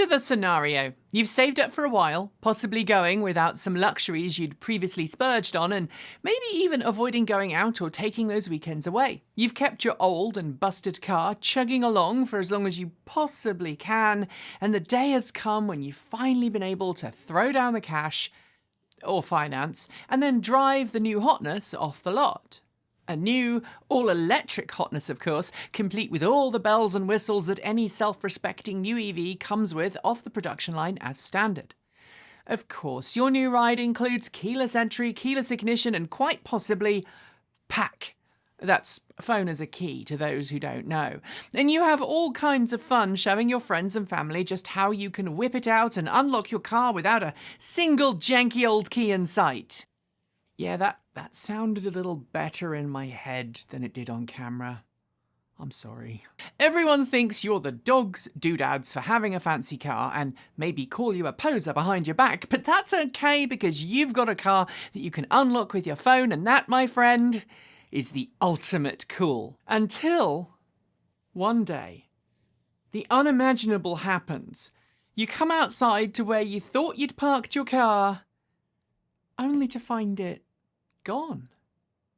Picture the scenario. You've saved up for a while, possibly going without some luxuries you'd previously splurged on, and maybe even avoiding going out or taking those weekends away. You've kept your old and busted car chugging along for as long as you possibly can, and the day has come when you've finally been able to throw down the cash, or finance, and then drive the new hotness off the lot. A new, all-electric hotness, of course, complete with all the bells and whistles that any self-respecting new EV comes with off the production line as standard. Of course, your new ride includes keyless entry, keyless ignition, and quite possibly PAC. That's phone as a key to those who don't know. And you have all kinds of fun showing your friends and family just how you can whip it out and unlock your car without a single janky old key in sight. Yeah, that sounded a little better in my head than it did on camera. I'm sorry. Everyone thinks you're the dog's doodads for having a fancy car and maybe call you a poser behind your back, but that's okay because you've got a car that you can unlock with your phone, and that, my friend, is the ultimate cool. Until one day, the unimaginable happens. You come outside to where you thought you'd parked your car, only to find it gone.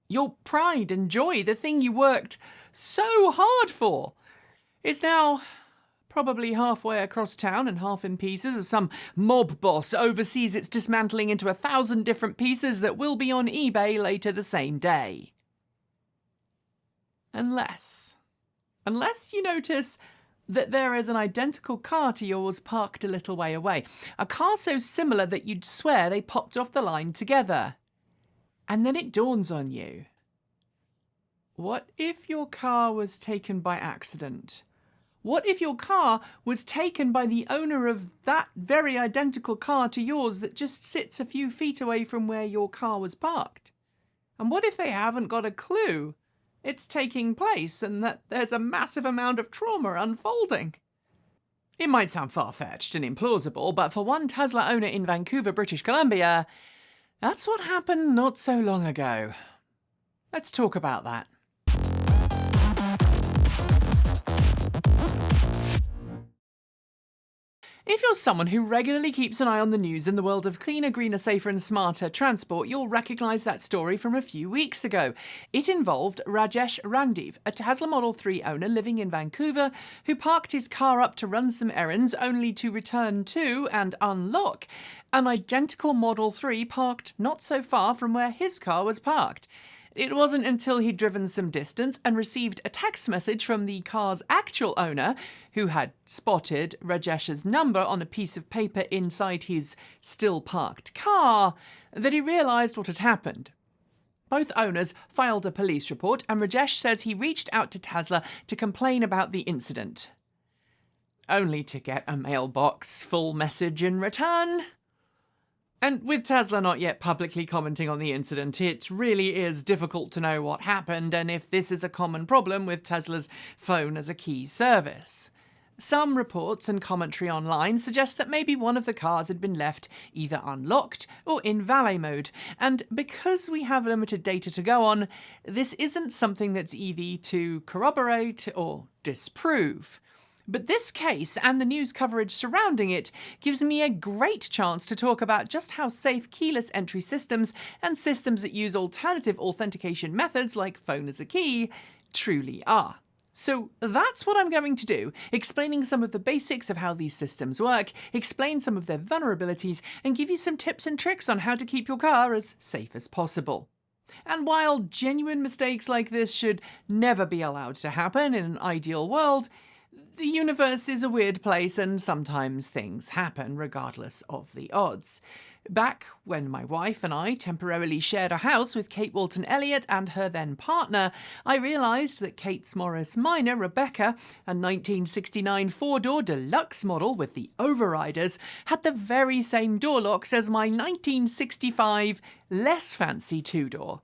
Your pride and joy, the thing you worked so hard for, is now probably halfway across town and half in pieces as some mob boss oversees its dismantling into 1,000 different pieces that will be on eBay later the same day. Unless you notice that there is an identical car to yours parked a little way away. A car so similar that you'd swear they popped off the line together. And then it dawns on you. What if your car was taken by accident? What if your car was taken by the owner of that very identical car to yours that just sits a few feet away from where your car was parked? And what if they haven't got a clue it's taking place and that there's a massive amount of trauma unfolding? It might sound far-fetched and implausible, but for one Tesla owner in Vancouver, British Columbia, that's what happened not so long ago. Let's talk about that. If you're someone who regularly keeps an eye on the news in the world of cleaner, greener, safer and smarter transport, you'll recognise that story from a few weeks ago. It involved Rajesh Randiv, a Tesla Model 3 owner living in Vancouver, who parked his car up to run some errands only to return to and unlock an identical Model 3 parked not so far from where his car was parked. It wasn't until he'd driven some distance and received a text message from the car's actual owner, who had spotted Rajesh's number on a piece of paper inside his still parked car, that he realised what had happened. Both owners filed a police report, and Rajesh says he reached out to Tesla to complain about the incident, only to get a mailbox full message in return. And with Tesla not yet publicly commenting on the incident, it really is difficult to know what happened and if this is a common problem with Tesla's phone as a key service. Some reports and commentary online suggest that maybe one of the cars had been left either unlocked or in valet mode, and because we have limited data to go on, this isn't something that's easy to corroborate or disprove. But this case and the news coverage surrounding it gives me a great chance to talk about just how safe keyless entry systems and systems that use alternative authentication methods like phone as a key truly are. So that's what I'm going to do, explaining some of the basics of how these systems work, explain some of their vulnerabilities, and give you some tips and tricks on how to keep your car as safe as possible. And while genuine mistakes like this should never be allowed to happen in an ideal world, the universe is a weird place and sometimes things happen regardless of the odds. Back when my wife and I temporarily shared a house with Kate Walton Elliott and her then partner, I realised that Kate's Morris Minor, Rebecca, a 1969 four-door deluxe model with the overriders, had the very same door locks as my 1965 less fancy two-door.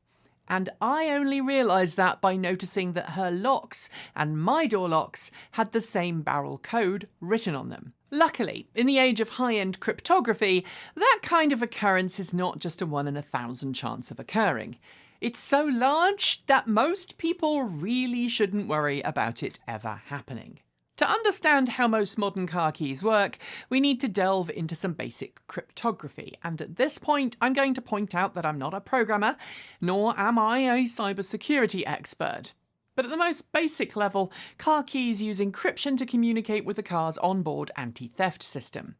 And I only realised that by noticing that her locks and my door locks had the same barrel code written on them. Luckily, in the age of high-end cryptography, that kind of occurrence is not just a 1 in 1,000 chance of occurring. It's so large that most people really shouldn't worry about it ever happening. To understand how most modern car keys work, we need to delve into some basic cryptography, and at this point I'm going to point out that I'm not a programmer, nor am I a cybersecurity expert. But at the most basic level, car keys use encryption to communicate with the car's onboard anti-theft system.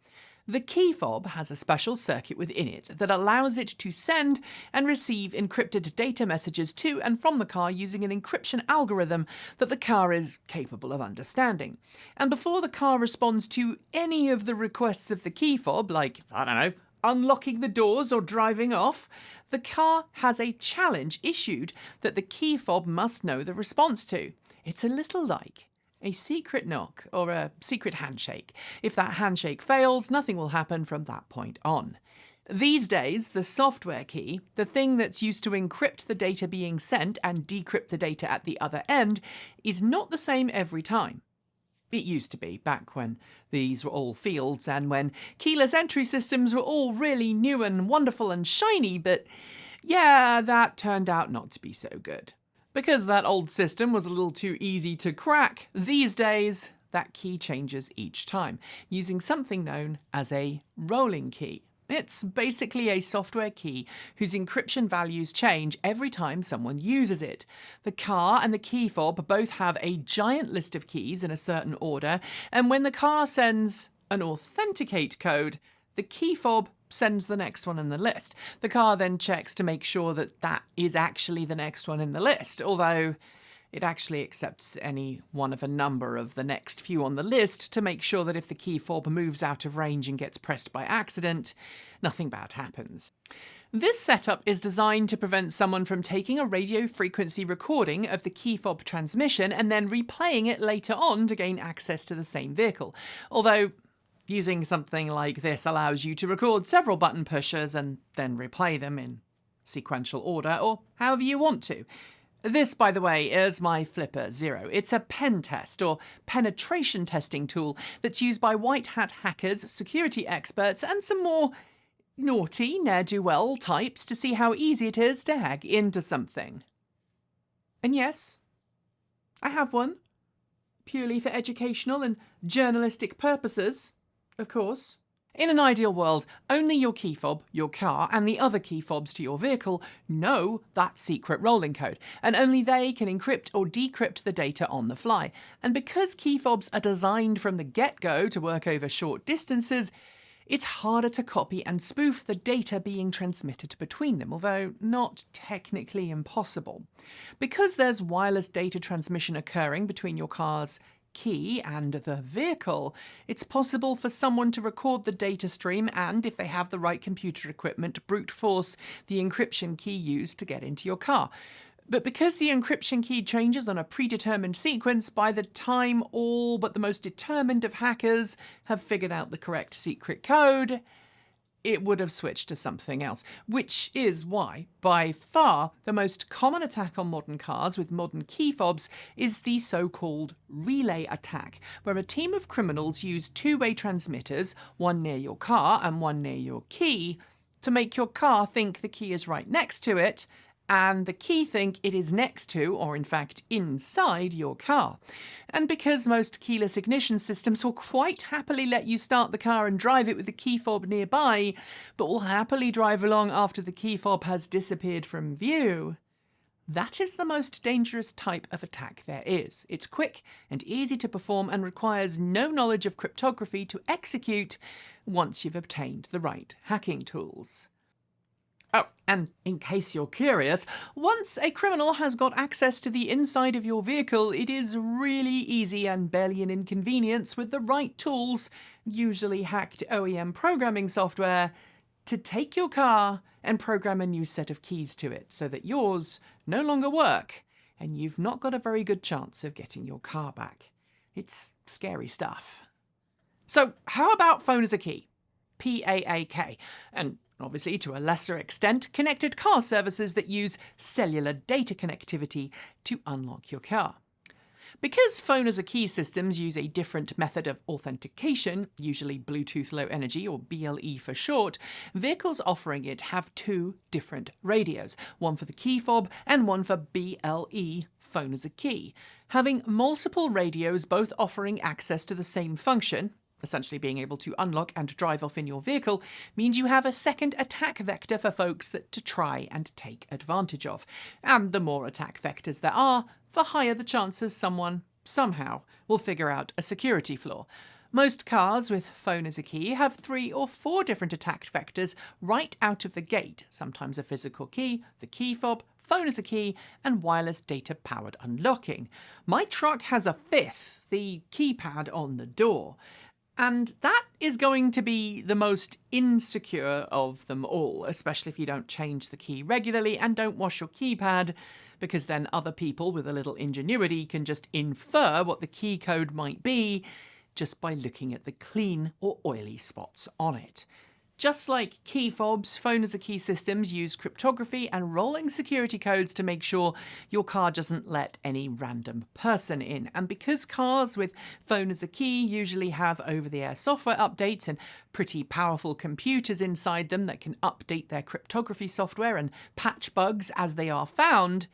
The key fob has a special circuit within it that allows it to send and receive encrypted data messages to and from the car using an encryption algorithm that the car is capable of understanding. And before the car responds to any of the requests of the key fob, like, I don't know, unlocking the doors or driving off, the car has a challenge issued that the key fob must know the response to. It's a little like a secret knock or a secret handshake. If that handshake fails, nothing will happen from that point on. These days, the software key, the thing that's used to encrypt the data being sent and decrypt the data at the other end, is not the same every time. It used to be, back when these were all fields and when keyless entry systems were all really new and wonderful and shiny, but yeah, that turned out not to be so good. Because that old system was a little too easy to crack, these days that key changes each time, using something known as a rolling key. It's basically a software key whose encryption values change every time someone uses it. The car and the key fob both have a giant list of keys in a certain order, and when the car sends an authenticate code, the key fob sends the next one in the list. The car then checks to make sure that that is actually the next one in the list, although it actually accepts any one of a number of the next few on the list to make sure that if the key fob moves out of range and gets pressed by accident, nothing bad happens. This setup is designed to prevent someone from taking a radio frequency recording of the key fob transmission and then replaying it later on to gain access to the same vehicle, although using something like this allows you to record several button pushers and then replay them in sequential order or however you want to. This, by the way, is my Flipper Zero. It's a pen test or penetration testing tool that's used by white hat hackers, security experts, and some more naughty, ne'er-do-well types to see how easy it is to hack into something. And yes, I have one, purely for educational and journalistic purposes. Of course. In an ideal world, only your key fob, your car, and the other key fobs to your vehicle know that secret rolling code, and only they can encrypt or decrypt the data on the fly. And because key fobs are designed from the get-go to work over short distances, it's harder to copy and spoof the data being transmitted between them, although not technically impossible. Because there's wireless data transmission occurring between your car's key and the vehicle, it's possible for someone to record the data stream and, if they have the right computer equipment, brute force the encryption key used to get into your car. But because the encryption key changes on a predetermined sequence, by the time all but the most determined of hackers have figured out the correct secret code, it would have switched to something else, which is why, by far, the most common attack on modern cars with modern key fobs is the so-called relay attack, where a team of criminals use two-way transmitters, one near your car and one near your key, to make your car think the key is right next to it, and the key think it is next to, or in fact inside, your car. And because most keyless ignition systems will quite happily let you start the car and drive it with the key fob nearby, but will happily drive along after the key fob has disappeared from view, that is the most dangerous type of attack there is. It's quick and easy to perform and requires no knowledge of cryptography to execute once you've obtained the right hacking tools. Oh, and in case you're curious, once a criminal has got access to the inside of your vehicle, it is really easy and barely an inconvenience with the right tools, usually hacked OEM programming software, to take your car and program a new set of keys to it so that yours no longer work and you've not got a very good chance of getting your car back. It's scary stuff. So how about phone as a key? PAAK. And obviously, to a lesser extent, connected car services that use cellular data connectivity to unlock your car. Because phone as a key systems use a different method of authentication, usually Bluetooth Low Energy or BLE for short, vehicles offering it have two different radios, one for the key fob and one for BLE, phone as a key. Having multiple radios both offering access to the same function, essentially being able to unlock and drive off in your vehicle, means you have a second attack vector for folks to try and take advantage of. And the more attack vectors there are, the higher the chances someone, somehow, will figure out a security flaw. Most cars with phone as a key have 3 or 4 different attack vectors right out of the gate, sometimes a physical key, the key fob, phone as a key, and wireless data-powered unlocking. My truck has a 5th, the keypad on the door. And that is going to be the most insecure of them all, especially if you don't change the key regularly and don't wash your keypad, because then other people with a little ingenuity can just infer what the key code might be just by looking at the clean or oily spots on it. Just like key fobs, phone as a key systems use cryptography and rolling security codes to make sure your car doesn't let any random person in. And because cars with phone as a key usually have over-the-air software updates and pretty powerful computers inside them that can update their cryptography software and patch bugs as they are found,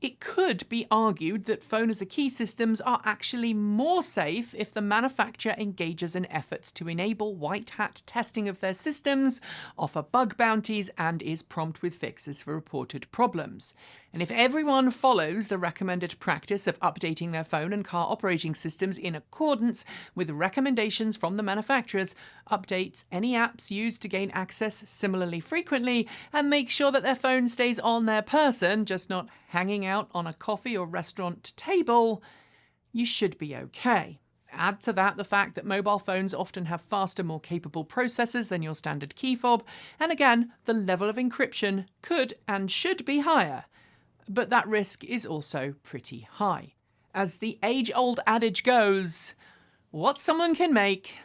it could be argued that phone as a key systems are actually more safe if the manufacturer engages in efforts to enable white hat testing of their systems, offer bug bounties, and is prompt with fixes for reported problems. And if everyone follows the recommended practice of updating their phone and car operating systems in accordance with recommendations from the manufacturers, updates any apps used to gain access similarly frequently, and make sure that their phone stays on their person, just not hanging out on a coffee or restaurant table, you should be okay. Add to that the fact that mobile phones often have faster, more capable processors than your standard key fob, and again, the level of encryption could and should be higher. But that risk is also pretty high. As the age-old adage goes, what someone can make,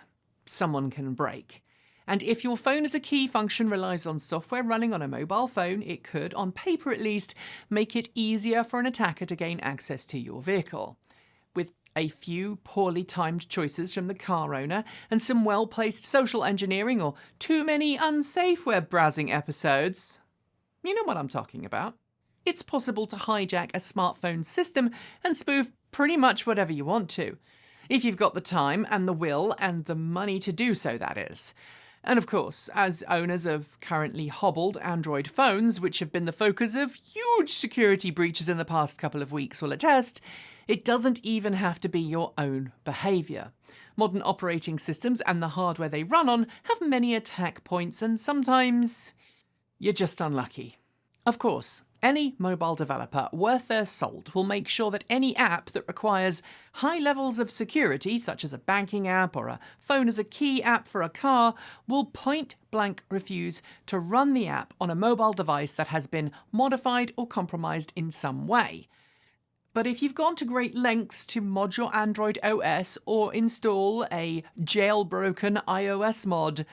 someone can break. And if your phone as a key function relies on software running on a mobile phone, it could, on paper at least, make it easier for an attacker to gain access to your vehicle. With a few poorly timed choices from the car owner and some well-placed social engineering or too many unsafe web browsing episodes, you know what I'm talking about. It's possible to hijack a smartphone system and spoof pretty much whatever you want to. If you've got the time and the will and the money to do so, that is. And of course, as owners of currently hobbled Android phones, which have been the focus of huge security breaches in the past couple of weeks, will attest, it doesn't even have to be your own behaviour. Modern operating systems and the hardware they run on have many attack points, and sometimes you're just unlucky. Of course, any mobile developer worth their salt will make sure that any app that requires high levels of security, such as a banking app or a phone as a key app for a car, will point-blank refuse to run the app on a mobile device that has been modified or compromised in some way. But if you've gone to great lengths to mod your Android OS or install a jailbroken iOS mod,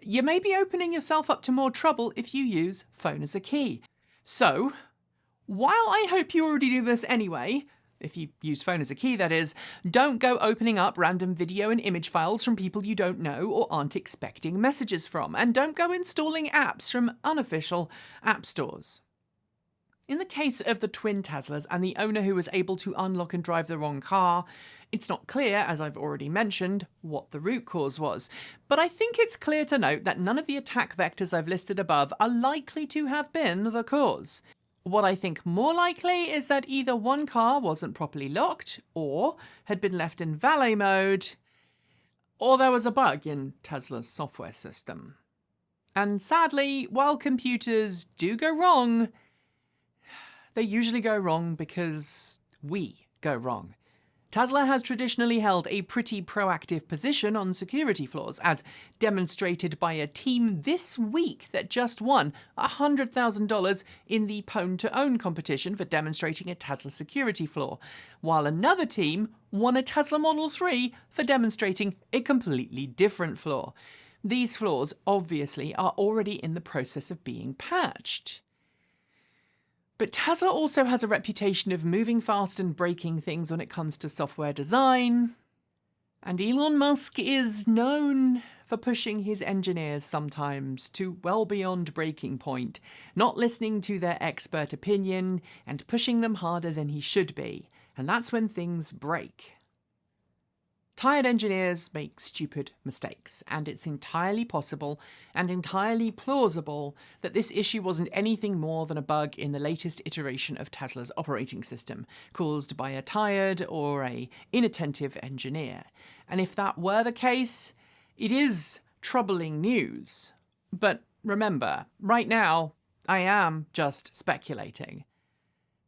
you may be opening yourself up to more trouble if you use phone as a key. So, while I hope you already do this anyway, if you use phone as a key that is, don't go opening up random video and image files from people you don't know or aren't expecting messages from, and don't go installing apps from unofficial app stores. In the case of the twin Teslas and the owner who was able to unlock and drive the wrong car, it's not clear, as I've already mentioned, what the root cause was. But I think it's clear to note that none of the attack vectors I've listed above are likely to have been the cause. What I think more likely is that either one car wasn't properly locked, or had been left in valet mode, or there was a bug in Tesla's software system. And sadly, while computers do go wrong, they usually go wrong because we go wrong. Tesla has traditionally held a pretty proactive position on security flaws, as demonstrated by a team this week that just won $100,000 in the Pwn to Own competition for demonstrating a Tesla security flaw, while another team won a Tesla Model 3 for demonstrating a completely different flaw. These flaws obviously are already in the process of being patched. But Tesla also has a reputation of moving fast and breaking things when it comes to software design. And Elon Musk is known for pushing his engineers sometimes to well beyond breaking point, not listening to their expert opinion and pushing them harder than he should be. And that's when things break. Tired engineers make stupid mistakes, and it's entirely possible and entirely plausible that this issue wasn't anything more than a bug in the latest iteration of Tesla's operating system, caused by a tired or an inattentive engineer. And if that were the case, it is troubling news. But remember, right now, I am just speculating.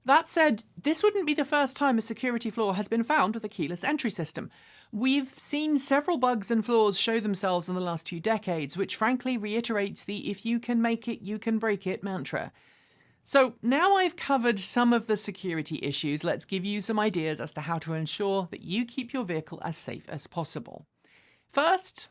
That said, this wouldn't be the first time a security flaw has been found with a keyless entry system. We've seen several bugs and flaws show themselves in the last few decades, which frankly reiterates the "if you can make it, you can break it" mantra. So now I've covered some of the security issues, let's give you some ideas as to how to ensure that you keep your vehicle as safe as possible. First,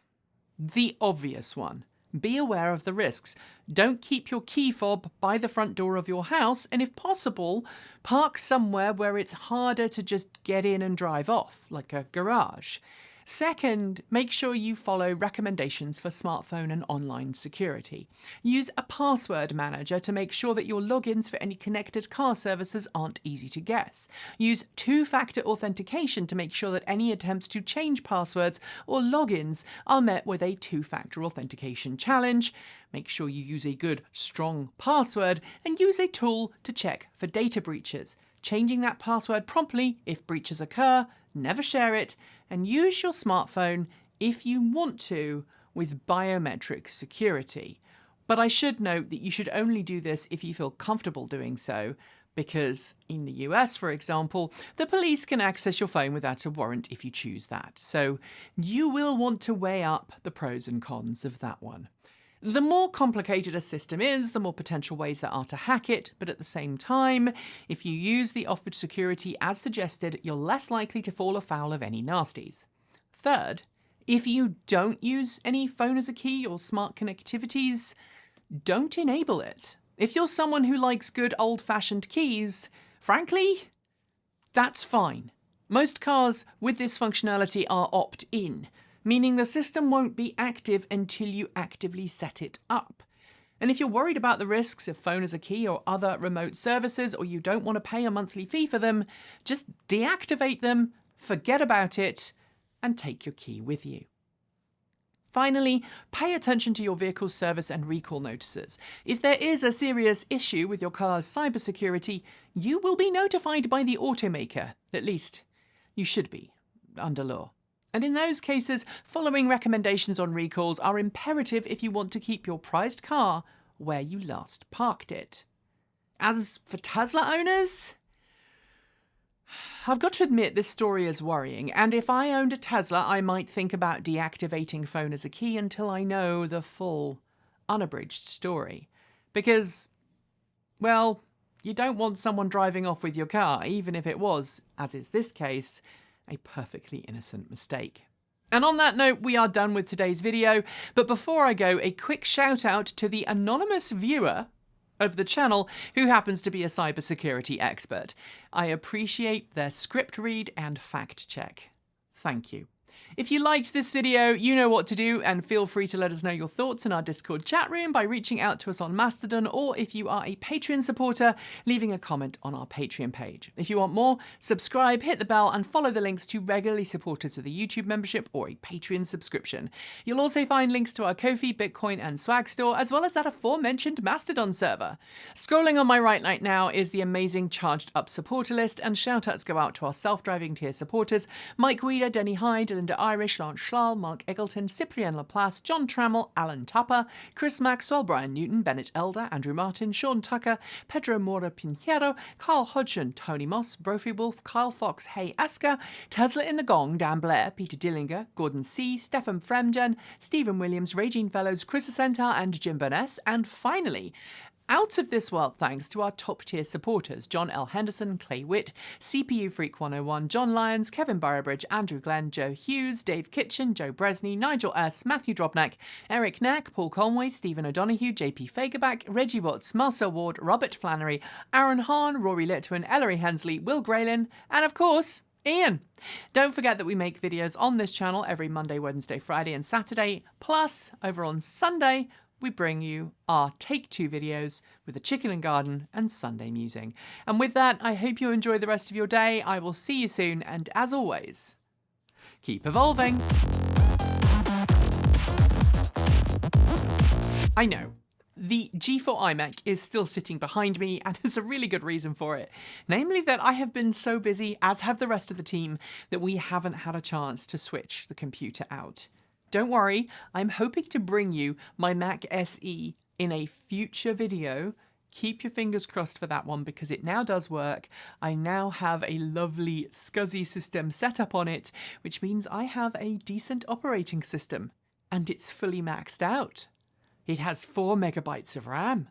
the obvious one. Be aware of the risks. Don't keep your key fob by the front door of your house, and if possible, park somewhere where it's harder to just get in and drive off, like a garage. Second, make sure you follow recommendations for smartphone and online security. Use a password manager to make sure that your logins for any connected car services aren't easy to guess. Use two-factor authentication to make sure that any attempts to change passwords or logins are met with a two-factor authentication challenge. Make sure you use a good, strong password and use a tool to check for data breaches. Changing that password promptly if breaches occur, never share it, and use your smartphone, if you want to, with biometric security. But I should note that you should only do this if you feel comfortable doing so, because in the US, for example, the police can access your phone without a warrant if you choose that. So you will want to weigh up the pros and cons of that one. The more complicated a system is, the more potential ways there are to hack it, but at the same time, if you use the offered security as suggested, you're less likely to fall afoul of any nasties. Third, if you don't use any phone as a key or smart connectivities, don't enable it. If you're someone who likes good old-fashioned keys, frankly, that's fine. Most cars with this functionality are opt-in, meaning the system won't be active until you actively set it up. And if you're worried about the risks of phone as a key or other remote services, or you don't want to pay a monthly fee for them, just deactivate them, forget about it, and take your key with you. Finally, pay attention to your vehicle's service and recall notices. If there is a serious issue with your car's cybersecurity, you will be notified by the automaker. At least, you should be, under law. And in those cases, following recommendations on recalls are imperative if you want to keep your prized car where you last parked it. As for Tesla owners, I've got to admit this story is worrying, and if I owned a Tesla, I might think about deactivating phone as a key until I know the full, unabridged story. Because, well, you don't want someone driving off with your car, even if it was, as is this case, a perfectly innocent mistake. And on that note, we are done with today's video, but before I go, a quick shout out to the anonymous viewer of the channel who happens to be a cybersecurity expert. I appreciate their script read and fact check. Thank you. If you liked this video, you know what to do, and feel free to let us know your thoughts in our Discord chat room by reaching out to us on Mastodon, or if you are a Patreon supporter, leaving a comment on our Patreon page. If you want more, subscribe, hit the bell, and follow the links to regularly support us with a YouTube membership or a Patreon subscription. You'll also find links to our Ko-fi, Bitcoin, and Swag store, as well as that aforementioned Mastodon server. Scrolling on my right now is the amazing Charged Up supporter list, and shoutouts go out to our self-driving tier supporters: Mike Weeder, Denny Hyde, Linda Irish, Lance Schlall, Mark Eggleton, Cyprian Laplace, John Trammell, Alan Tupper, Chris Maxwell, Brian Newton, Bennett Elder, Andrew Martin, Sean Tucker, Pedro Mora Pinheiro, Carl Hodgson, Tony Moss, Brophy Wolf, Kyle Fox, Hay Asker, Tesla in the Gong, Dan Blair, Peter Dillinger, Gordon C., Stefan Fremgen, Stephen Williams, Regine Fellows, Chris Asentar, and Jim Burness, and finally, Out of this world thanks to our top tier supporters John L. Henderson, Clay Witt, CPU Freak 101, John Lyons, Kevin Burrowbridge, Andrew Glenn, Joe Hughes, Dave Kitchen, Joe Bresney, Nigel S., Matthew Drobnak, Eric Knack, Paul Conway, Stephen O'Donoghue, JP Fagerback, Reggie Watts, Marcel Ward, Robert Flannery, Aaron Hahn, Rory Litwin, Ellery Hensley, Will Graylin, and of course, Ian. Don't forget that we make videos on this channel every Monday, Wednesday, Friday and Saturday, plus over on Sunday we bring you our Take 2 videos with the chicken and garden and Sunday musing. And with that, I hope you enjoy the rest of your day. I will see you soon, and as always, keep evolving. I know, the G4 iMac is still sitting behind me, and there's a really good reason for it. Namely that I have been so busy, as have the rest of the team, that we haven't had a chance to switch the computer out. Don't worry, I'm hoping to bring you my Mac SE in a future video. Keep your fingers crossed for that one because it now does work. I now have a lovely SCSI system set up on it, which means I have a decent operating system. And it's fully maxed out. It has 4 megabytes of RAM.